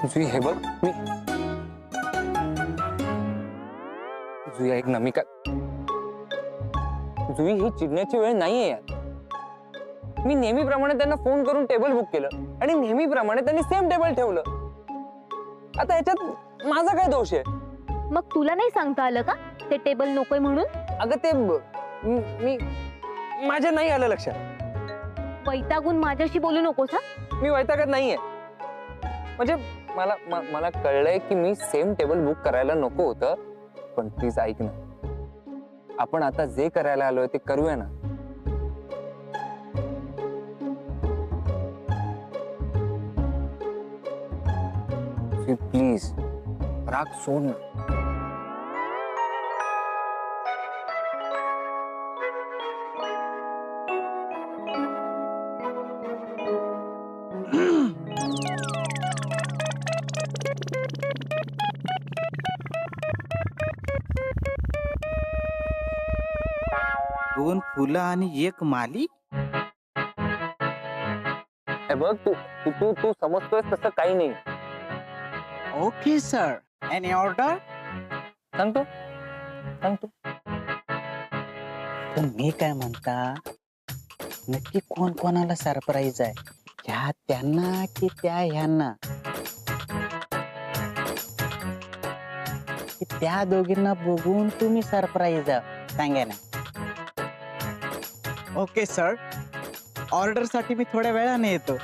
जुई हे बघ मी जुई ऐक ना मी काय जुई ही चिडण्याची वेळ नाहीये यार. मी नेहमीप्रमाणे त्यांना फोन करून टेबल बुक केलं आणि नेहमीप्रमाणे त्यांनी सेम टेबल ठेवलं. आता ह्याच्यात माझा काय दोष आहे? मग तुला नाही सांगता आलं का ते टेबल नकोय म्हणून? अगं ते मी माझ्या नाही आलं लक्षात. वैतागून माझ्याशी बोलू नकोस हा. मी वैतागत नाहीये. म्हणजे मला कळलंय की मी सेम टेबल बुक करायला नको होतं, पण प्लीज ऐक ना, आपण आता जे करायला आलोय ते करूया ना. प्लीज राग सोड ना. दोन फुलं आणि एक माली. हे बघ तू तू तू तू समजतोय तसं काही नाही. Okay sir, any order? सांगतो सांगतो. पण मी काय म्हणता, नक्की कोण कोणाला सरप्राईज आहे? ह्या त्यांना की त्या ह्यांना? की त्या दोघींना बघून तुम्ही सरप्राईज सांगा ना. ओके सर, ऑर्डर साठी मी थोड्या वेळाने येतो.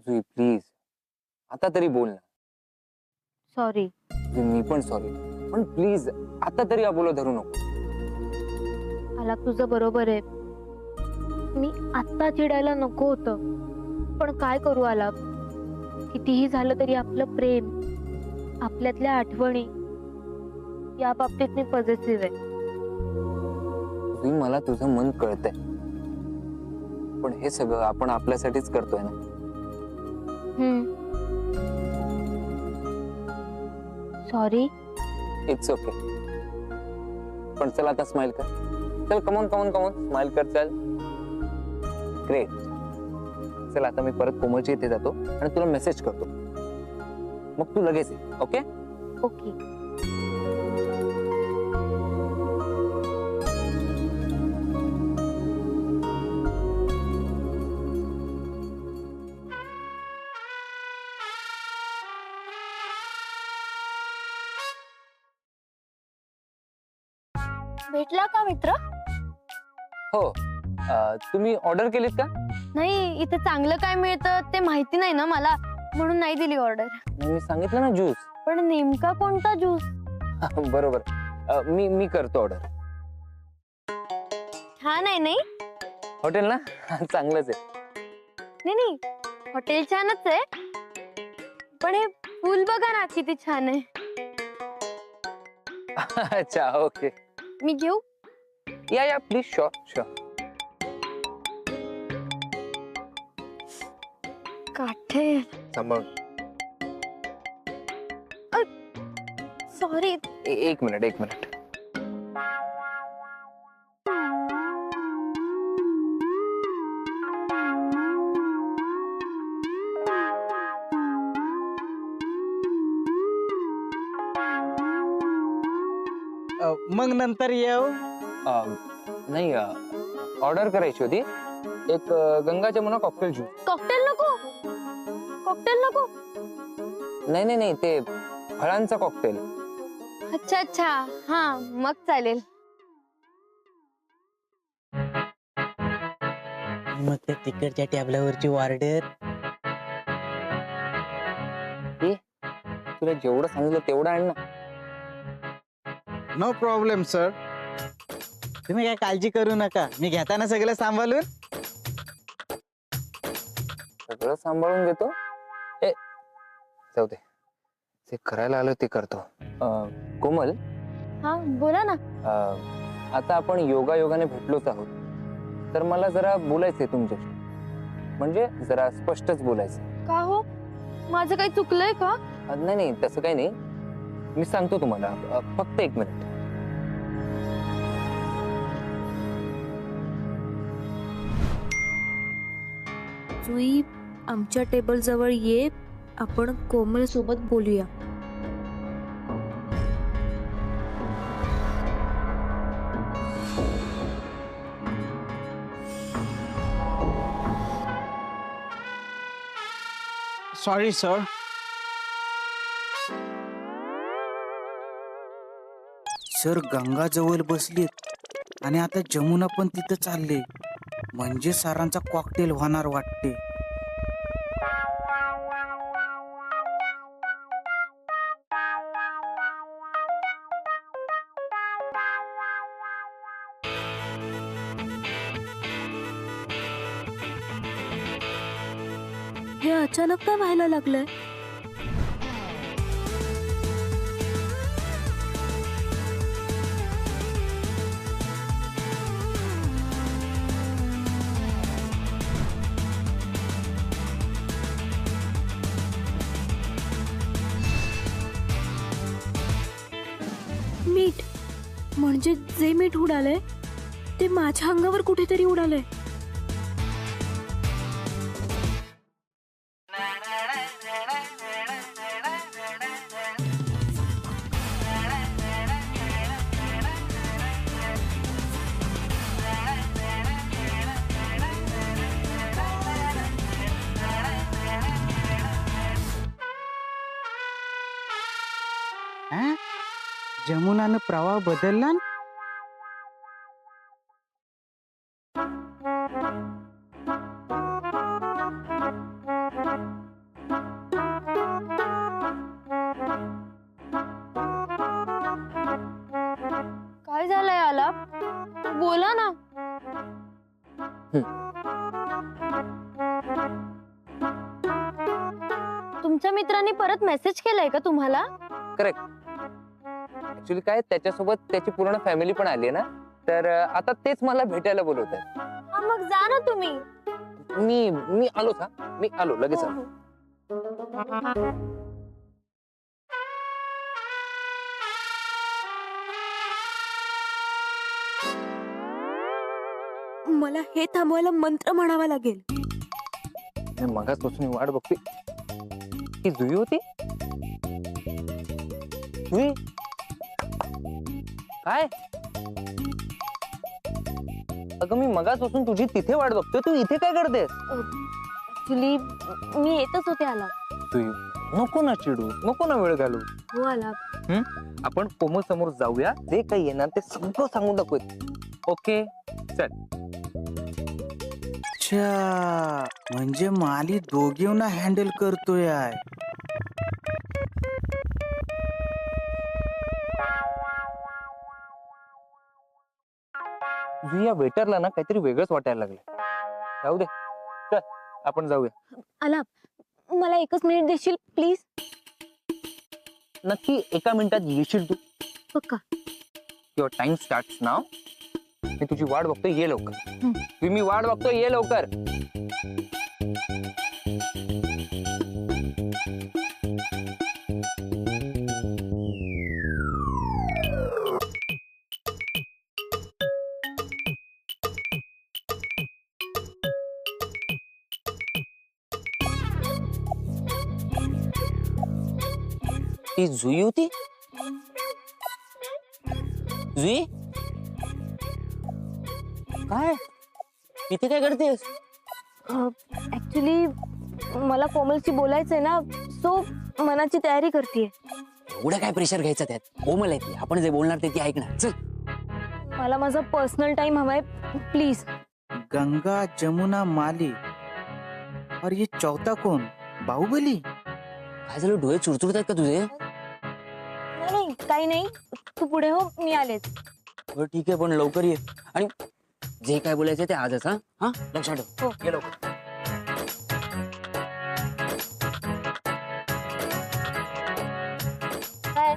जुई प्लीज आता तरी बोल ना. सॉरी. जुई, मी पण सॉरी, पण प्लीज आता तरी अबोला धरू नको. आलाप तुझं बरोबर आहे. मी आत्ता चिडायला नको होतं, पण काय करू आलाप, कितीही झालं तरी आपलं प्रेम, आपल्यातल्या आठवणी, या बाबतीत मी पॉझिटिव्ह आहे. जुई, मला तुझं मन कळतंय, पण हे सगळं आपण आपल्यासाठीच करतोय ना. सॉरी. It's okay. पण चल आता स्माइल कर. चल कमॉन कमॉन कमॉन स्माइल कर. चल ग्रेट. चल आता मी परत कोमलच्या इथे जातो आणि तुला मेसेज करतो, मग तू लगेच ये. Okay okay. भेटला का मित्र? हो. तुम्ही ऑर्डर केलीत का? नाही, इथे चांगलं काय मिळतं ते माहिती नाही ना मला, म्हणून नाही दिली ऑर्डर. मी सांगितलं ना ज्यूस. पण नेमका कोणता ज्यूस? बरोबर. मी करतो ऑर्डर. छान आहे नाही? हॉटेल ना चांगलंच आहे. नाही नाही, हॉटेल छानच आहे, पण हे फुल बघा ना किती छान आहे. अच्छा ओके. मी घेऊ? या प्लीज. Sure sure. काठे. सांभाळ. सॉरी. एक मिनिट एक मिनिट. मग नंतर येऊ. नाही, ऑर्डर करायची होती एक Ganga Jamuna cocktail juice. Cocktail नको, कॉकटेल नको. नाही नाही नाही, ते फळांचा कॉकटेल. अच्छा अच्छा, हा मग चालेल. मग त्या तिकडच्या टॅबलावरची ऑर्डर. तुला जेवढं सांगितलं तेवढं आण ना. नो प्रॉब्लेम सर, तुम्ही काय काळजी करू नका, मी घेताना सगळं सांभाळून. सगळं सांभाळून घेतो. ए जाऊ दे, जे करायला आलो ते करतो. कोमल, हा बोला ना. आता आपण योगायोगाने भेटलोच आहोत, तर मला जरा बोलायचंय तुमच्याशी. म्हणजे जरा स्पष्टच बोलायचं. का हो, माझं काही चुकलंय का? नाही नाही, तसं काही नाही. मी सांगतो तुम्हाला, फक्त एक मिनिट. जुई आमच्या टेबल जवळ ये, आपण कोमल सोबत बोलूया. Sorry sir. सर गंगा जवळ बसलीत आणि आता जमुना पण तिथं चालले, म्हणजे सरांचा कॉकटेल होणार वाटते. हे अचानक काय व्हायला लागलंय? मीठ म्हणजे जे मीठ उडालंय ते माझ्या अंगावर कुठेतरी उडालंय. हा? जमुनानं प्रवाह बदलला न? काय झालंय आला? बोला ना. तुमच्या मित्रांनी परत मेसेज केलाय का तुम्हाला? करेक्ट. ऍक्च्युली काय त्याच्यासोबत त्याची पूर्ण फॅमिली पण आली ना, तर आता तेच मला भेटायला बोलवत आहेत. हा, मग जा ना तुम्ही. मी आलोच. हा, मी आलो लगेच आलो. मला हे थांबवायला मंत्र म्हणावा लागेल. मगाचपासून वाट बघते. ही जुई होती. जुई काय? अगं मी मगाचपासून तुझी तिथे वाट बघतोय, तू इथे काय करतेस? ऍक्च्युली मी येतच होते आला. जुई नको ना चिडू, नको ना वेळ घालू. हो आला. आपण कोमल समोर जाऊया, जे काही येणार ते सगळं सांगून दाखवूया. ओके चल. अच्छा, म्हणजे माली दोघींना हँडल करतोय आहे. जुई या वेटरला ना काहीतरी वेगळंच वाटायला लागलं. जाऊ दे, चल आपण जाऊया. आला, मला एकच मिनिट देशील प्लीज? नक्की 1 मिनिटात येशील तू? पक्का. युअर टाइम स्टार्ट्स नाव. मी तुझी वाट बघतोय, ये लवकर. मी वाट बघतोय, ये लवकर. ती जुई होती. जुई काय इथे काय करतेस? ऍक्च्युली मला कोमलशी बोलायचंय ना, सो मनाची तयारी करतेय. एवढं काय प्रेशर घ्यायचं त्यात? कोमल आहे ती, आपण जे बोलणार ते ती ऐकणार. चल. मला माझा पर्सनल टाइम हवाय प्लीज. गंगा, जमुना, माली और ये चौथा कौन? बाहुबली? काय झालं, डोळे चुरचुरत आहेत का तुझे? नाही काही नाही, तू पुढे हो, मी आलेच. बरं ठीक आहे, पण लवकर ये. आणि जे काय बोलायचं ते आजच. हा हा, लक्षात ठेव. हो. ये लवकर. काय?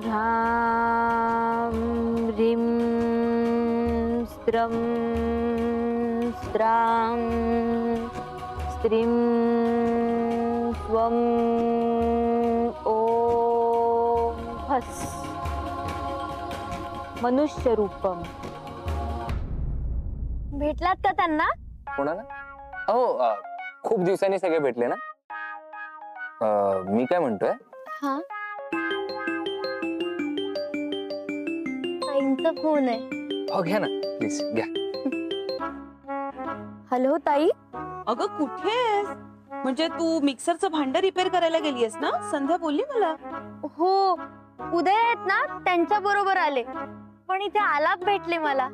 ह्रां ह्रीं स्त्रं स्त्रां स्त्रीं रूपम ओम हस मनुष्य रूपम. भेटलात का त्यांना? कोणाला? हो खूप दिवसांनी सगळे भेटले ना. मी काय म्हणतोय, हा, ताईंचा फोन आहे. हो घ्या ना प्लीज घ्या. हॅलो ताई. अगं कुठे आहेस? म्हणजे तू मिक्सरचं भांड रिपेअर करायला गेलीयस ना? संध्या बोलली मला. हो, उदय आहेत ना, त्यांच्या बरोबर आले. पण इथे आलाप भेटले मला.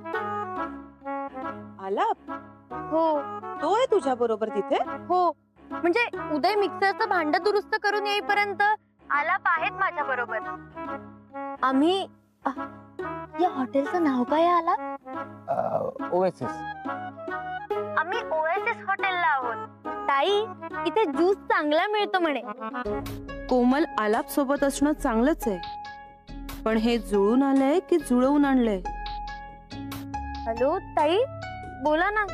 आलाप? हो तो आहे तुझ्या बरोबर तिथे? हो, म्हणजे उदय मिक्सरचं भांड दुरुस्त करून येईपर्यंत आलाप आहेत माझ्या बरोबर. आम्ही या हॉटेलचं नाव काय आला? ओएसिस. आम्ही ओएसएस हॉटेलला आहोत. ताई, इथे ज्यूस चांगला मिळतो म्हणे. कोमल, आलाप सोबत असणं चांगलंच आहे, पण हे जुळून आलंय की जुळवून आणलंय? हॅलो ताई, बोला ना.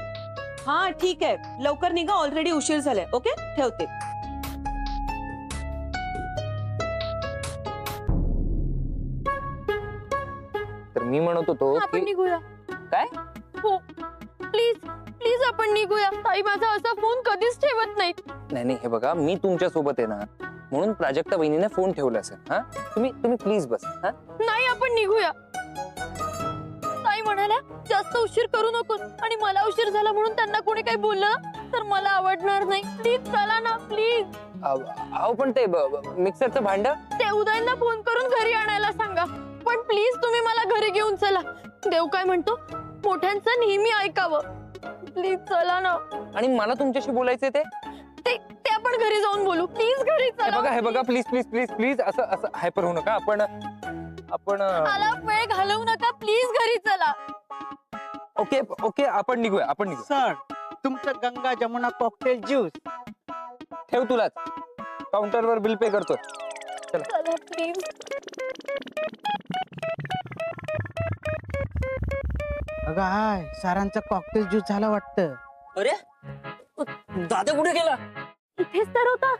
हा ठीक आहे, लवकर निघा, ऑलरेडी उशीर झालाय. ओके, ठेवते. तर मी म्हणत होतो आपण की निघूया. काय? हो, प्लीज प्लीज आपण निघूया. ताई माझा असा फोन कधीच ठेवत नाही. नाही नाही, हे बघा मी तुमच्या सोबत आहे ना, म्हणून प्राजक्ता वहिनीने फोन ठेवला असेल. हा तुम्ही तुम्ही प्लीज बस. हा नाही, आपण निघूया. ताई म्हणाल्या जास्त उशीर करू नको, आणि मला उशीर झाला म्हणून त्यांना कोणी काही बोललं तर मला आवडणार नाही. प्लीज चला ना, प्लीज. अहो पण ते मिक्सरचं भांड. ते उदयला फोन करून घरी आणायला सांगा. पण प्लीज तुम्ही मला घरी घेऊन चला. देव काय म्हणतो, मोठ्यांचं नेहमी ऐकावं. प्लीज चला ना. आणि मला तुमच्याशी बोलायचंय ते ते आपण घरी जाऊन बोलू. प्लीज घरी चला. हे बघा प्लीज प्लीज प्लीज प्लीज असं असं हायपर होऊ नका. आपण मला वेळ घालवू नका. प्लीज घरी चला. ओके ओके, आपण निघूया. सर, तुमचं गंगा जमुना कॉकटेल ज्यूस. ठेव तुलाच, काउंटरवर बिल पे करतो. चला प्लीज. अगं हाय, सरांचा कॉकटेल ज्यूस झाला वाटतं. अरे दादा कुठे गेला? इथेच तर होता.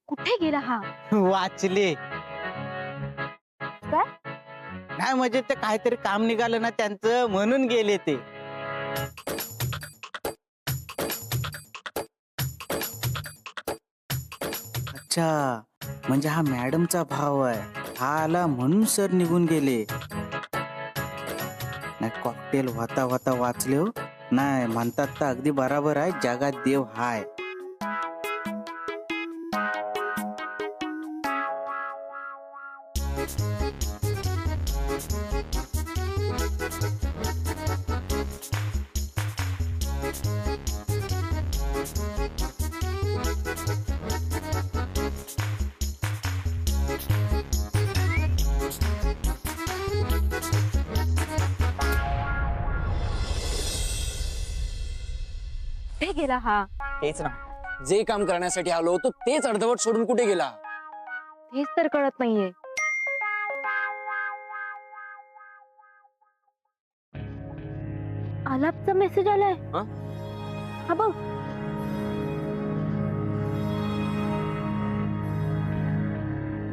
कुठे गेला हा? वाचले. काय? नाही म्हणजे ते काहीतरी काम निघालं ना त्यांचं, म्हणून गेले ते. अच्छा, म्हणजे हा मॅडमचा भाव आहे. हा आला म्हणून सर निघून गेले. नाही, कॉकटेल होता होता वाचले हो. नाही म्हणतात तर अगदी बराबर आहे, जगात देव हाय. कुठे गेला हा? तेच ना, जे काम करण्यासाठी आलो होतो तेच अर्धवट सोडून कुठे गेला? हेच तर कळत नाहीये. आलापचा मेसेज आलाय. हा? हा बघ.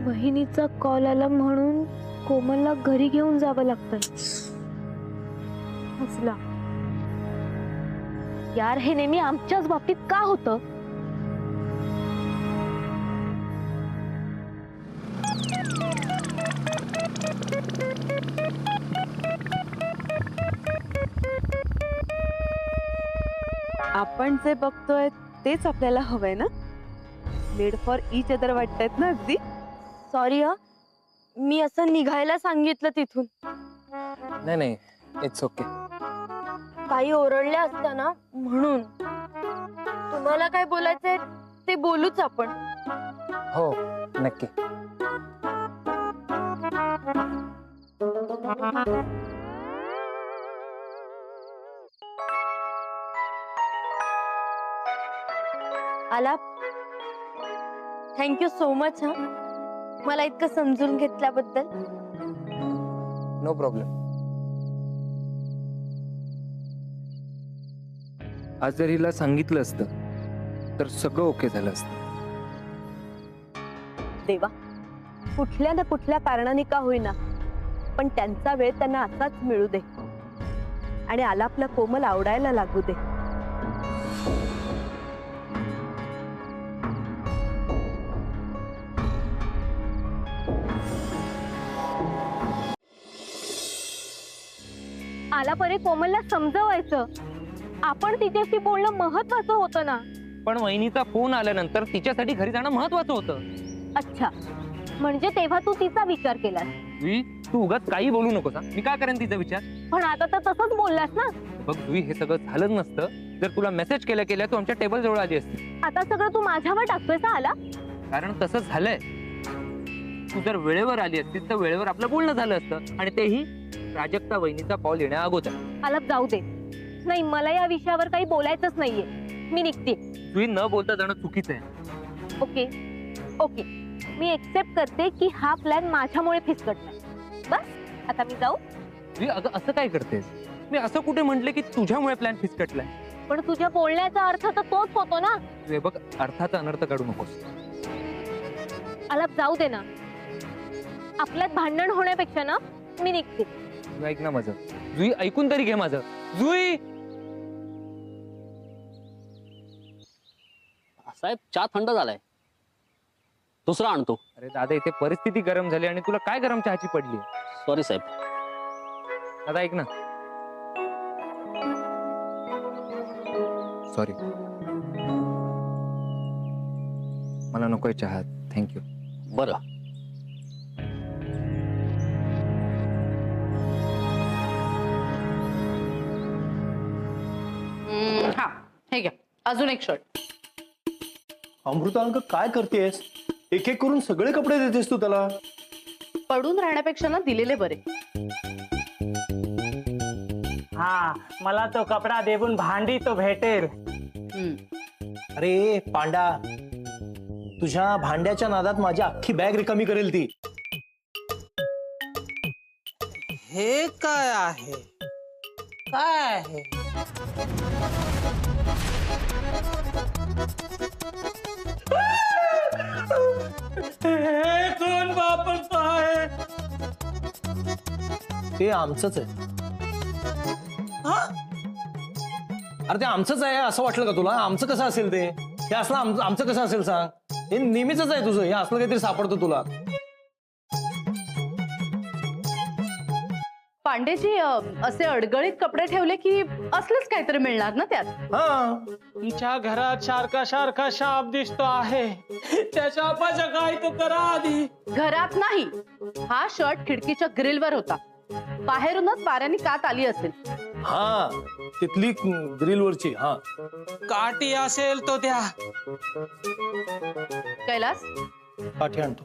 बहिणीचा कॉल आला म्हणून कोमलला घरी घेऊन जावं लागतंय. हसला. यार, हे नेहमी आमच्याच बाबतीत का होतं? आपण जे बघतोय तेच आपल्याला हवंय ना? मेड फॉर इच अदर वाटतायत ना अगदी. सॉरी हा, मी असं निघायला सांगितलं तिथून. नाही नाही, इट्स ओके. काही ओरडल्या असत्या ना, म्हणून. तुम्हाला काय बोलायचंय ते बोलूच आपण. हो नक्की. आलाप, थँक्यू सो मच हा, मला इतकं समजून घेतल्याबद्दल. No problem. आज जर हिला सांगितलं असतं तर सगळं ओके झालं असतं. देवा, कुठल्या ना कुठल्या कारणाने का होईना, पण त्यांचा वेळ त्यांना असाच मिळू दे आणि आलापला कोमल आवडायला लागू दे. आला परे कोमलला समजवायचं. आपण तिच्याशी बोलणं महत्वाचं होतं ना. पण वहिनीचा फोन आल्यानंतर तिच्यासाठी घरी जाणं महत्वाचं होतं. अच्छा, म्हणजे तेव्हा तू तिचा विचार केलास. जुई, तू उगाच काही बोलू नकोस हा. मी काय करेन तिचा विचार. पण आता तर तसंच बोललास ना. बघ जुई, हे सगळं झालं नसतं जर तुला मेसेज केल्या केल्या तू आमच्या टेबल जवळ आली असती. आता सगळं तू माझ्यावर टाकतोयस हा आला. कारण तसं झालंय. तू जर वेळेवर आली असतीस तर वेळेवर आपलं बोलणं झालं असतं, आणि तेही प्राजक्ता वहिनीचा कॉल येण्या अगोदर. आला जाऊ दे. नाही, मला या विषयावर काही बोलायचंच नाहीये. मी निघते. जुई, न बोलता जाणं चुकीचं आहे. ओके ओके, मी एक्सेप्ट करते की हा प्लॅन माझ्यामुळे फिसकटलाय. बस, आता मी जाऊ. जुई, अगं असं काय करतेस? मी असं कुठे म्हटले की तुझ्यामुळे प्लॅन फिसकटलाय? पण तुझ्या बोलण्याचा अर्थ तर तोच होतो ना. जुई, बघ, अर्थाचा अनर्थ काढू नकोस. आला जाऊ दे ना. आपल्यात भांडण होण्यापेक्षा ना मी निघते. जुई, ऐक ना माझं. जुई, ऐकून तरी घे माझं. जुई, साहेब चहा थंड झालाय, दुसरा आणतो. अरे दादा, इथे परिस्थिती गरम झाली आणि तुला काय गरम चहाची पडली? सॉरी साहेब. दादा ऐक ना. सॉरी, मला नकोय चहा. थँक्यू. बरं. हा, हे घ्या अजून एक शर्ट. अमृता, अगं काय करतेस? एक एक करून सगळे कपडे देतेस तू त्याला. पडून राहण्यापेक्षा ना दिलेले बरे. हा, मला तो कपडा देऊन भांडी तो भेटेल. अरे पांडा, तुझ्या भांड्याच्या नादात माझी अख्खी बॅग रिकामी करेल ती. हे काय आहे? काय आहे? हे कोण वापरतो आहे? ते आमचंच आहे. अरे ते आमचंच आहे असं वाटलं का तुला? आमचं कसं असेल ते? हे असलं आमचं कसं असेल सांग? हे नेहमीच आहे तुझं. हे असलं काहीतरी सापडतं तुला. पांडेजी, असे अडगळीत कपडे ठेवले की असलंच काहीतरी मिळणार ना त्यात. हा, तुमच्या घरात सारखा सारखा शाप दिसतो आहे. त्या शापाचं काय तो करा आधी. घरात नाही, हा शर्ट खिडकीच्या ग्रिलवर होता. बाहेरूनच वाऱ्याने कात आली असेल. हा, तिथली ग्रिलवरची. हा, काठी असेल तो त्या. कैलास, काठी आणतो.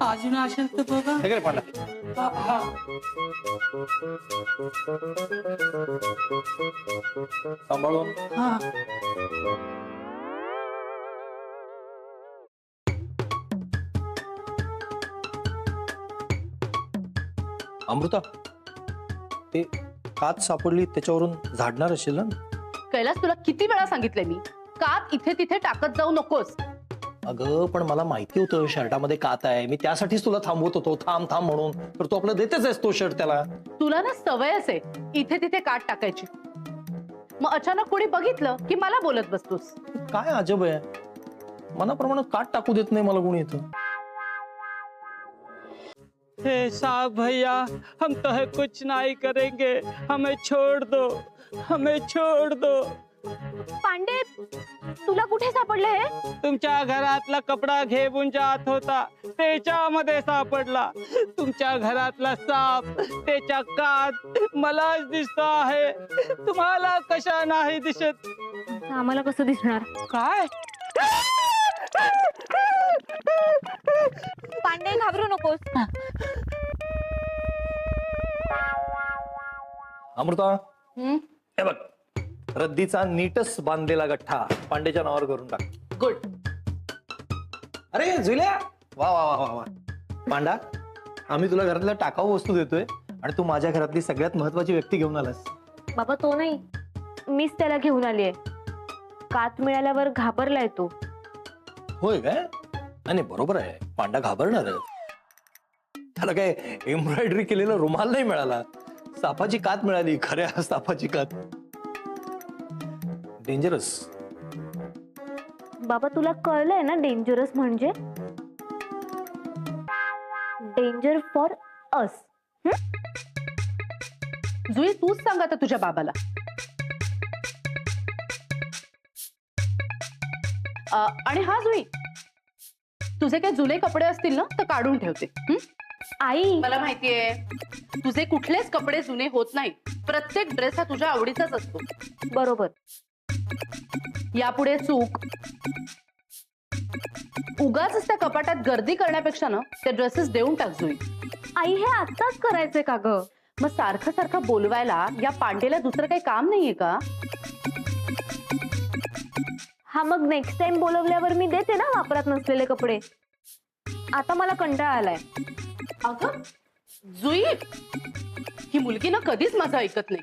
अजून असेल तर बघा. हे घे रे पांडा. सांभाळून. अमृता, ते काच सापडली त्याच्यावरून झाडणार असेल ना? कैलास, तुला किती वेळा सांगितलंय मी, कात इथे तिथे टाकत जाऊ नकोस. अगं पण मला माहिती होतं शर्टामध्ये कात आहे. मी त्यासाठीच तुला थांबवत होतो, थांब थांब म्हणून. तर तू आपलं देतेच आहेस तो शर्ट त्याला. तुला ना सवयच आहे इथे तिथे कात टाकायची. मग अचानक कोणी बघितलं की मला बोलत बसतोस. काय अजब आहे, मनाप्रमाणे काट टाकू देत नाही मला कोणी इथं. हे साहब भैया, हम तो है कुछ नहीं करेंगे, हमें छोड़ दो, हमें छोड़ दो. पांडे, तुला कुठे सापडलं हे? तुमच्या घरातला कपडा घेऊन जात होता, त्याच्यामध्ये सापडला. तुमच्या घरातला साप, त्याच्या कात मलाच दिसतो आहे. तुम्हाला कशा नाही दिसत? आम्हाला कसं दिसणार? काय? पांडे, घाबरू नकोस. अमृता, हम्म, हे बघ, रद्दीचा नीटच बांधलेला गठ्ठा पांडेच्या नावावर करून टाक. गुड. अरे जुल्या, वा वा वा वा वा. पांडा, आम्ही तुला घरातल्या टाकाऊ वस्तू देतोय आणि तू माझ्या घरातली सगळ्यात महत्वाची व्यक्ती घेऊन आलास. बाबा, तो नाही. मीच त्याला घेऊन आलीये. कात मिळाल्यावर घाबरलाय तो. होय काय? नाही बरोबर आहे, पांडा घाबरणार. त्याला काय एम्ब्रॉयडरी केलेला रुमाल नाही मिळाला, सापाची कात मिळाली, खऱ्या सापाची कात. डेंजरस. बाबा तुला कळलंय ना डेंजरस म्हणजे? Danger for us. जुई तूच सांग आता तुझ्या बाबाला. आणि हा जुई, तुझे काही जुने कपडे असतील ना तर काढून ठेवते. आई मला माहितीये तुझे कुठलेच कपडे जुने होत नाही. प्रत्येक ड्रेस हा तुझ्या आवडीचाच असतो. बरोबर. यापुढे चूक उगाच त्या कपाटात गर्दी करण्यापेक्षा ना ते ड्रेसेस देऊन टाक जुई. आई हे आत्ताच करायचंय का ग? मग सारखं सारखं बोलवायला या पांडेला दुसरं काही काम नाहीये का? हा मग नेक्स्ट टाइम बोलवल्यावर मी देते ना वापरात नसलेले कपडे. आता मला कंटाळा आलाय. अगं जुई, ही मुलगी ना कधीच माझं ऐकत नाही.